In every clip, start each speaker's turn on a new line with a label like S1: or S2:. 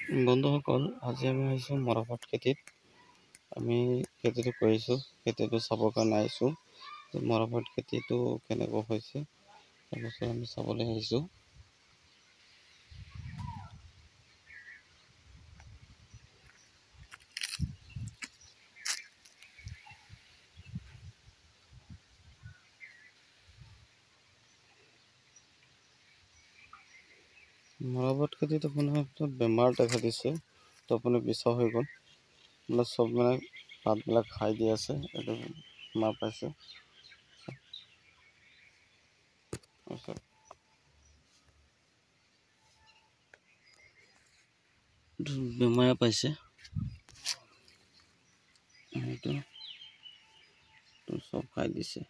S1: বন্ধুসকল, আজি আমি আহিছোঁ মৰাপাট খেতিত। আমি খেতিটো কৰিছোঁ, খেতিটো চাবৰ কাৰণে আহিছোঁ। মৰাপাট খেতিটো কেনেকুৱা হৈছে তাৰপিছত আমি চাবলৈ আহিছোঁ। মৰাপাট খেতিত আপোনাৰ বেমাৰ দেখা দিছে, তো আপুনি পিছা হৈ গ'ল মানে চব পাতবিলাক খাই দি আছে। এইটো বেমাৰ পাইছে। বেমাৰে পাইছে, এইটো চব খাই দিছে।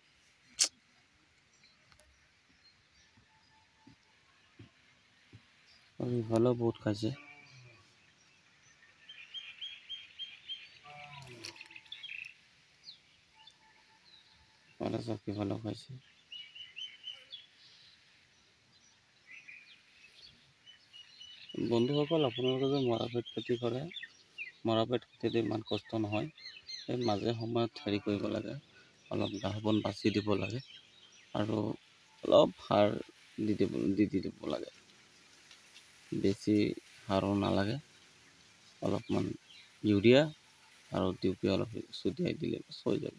S1: আৰু ইফালেও বহুত খাইছে। চব ইফালেও খাইছে। বন্ধুসকল, আপোনালোকে যে মৰাপাট খেতি কৰে, মৰাপাট খেতিটো ইমান কষ্ট নহয়। এই মাজে সময়ত হেৰি কৰিব লাগে, অলপ ঘাঁহ বন বাচি দিব লাগে আৰু অলপ সাৰ দি দিব লাগে। বেছি সাৰো নালাগে, অলপমান ইউৰিয়া আৰু DAP অলপ ছটিয়াই দিলে হৈ যাব,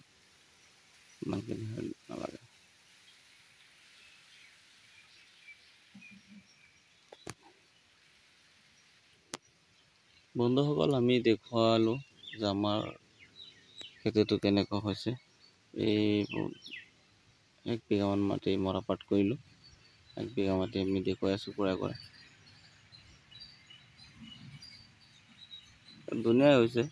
S1: ইমানখিনি সাৰ নালাগে। বন্ধুসকল, আমি দেখুৱালোঁ যে আমাৰ খেতিটো কেনেকুৱা হৈছে। এই 1 বিঘামান মাটি মৰাপাট কৰিলোঁ। 1 বিঘা মাটি আমি দেখুৱাই আছোঁ ঘূৰাই ঘূৰাই। ধুনীয়া হৈছে।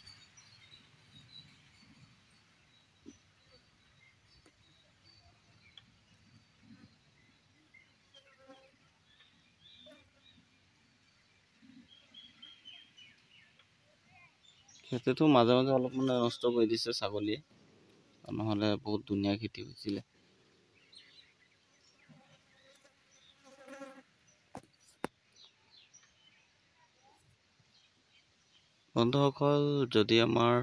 S1: খেতিটো মাজে মাজে অলপ নষ্ট কৰি দিছে ছাগলীয়ে, নহ'লে বহুত ধুনীয়া খেতি হৈছিলে। বন্ধুসকল, যদি আমাৰ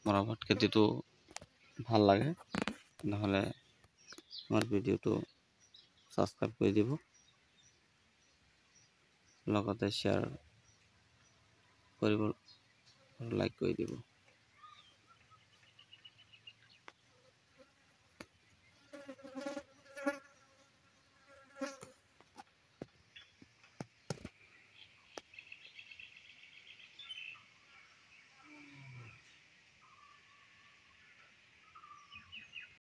S1: মৰাপাট খেতিটো ভাল লাগে, নহ'লে আমাৰ ভিডিঅ'টো ছাবস্ক্ৰাইব কৰি দিব, লগতে শ্বেয়াৰ কৰিব আৰু লাইক কৰি দিব।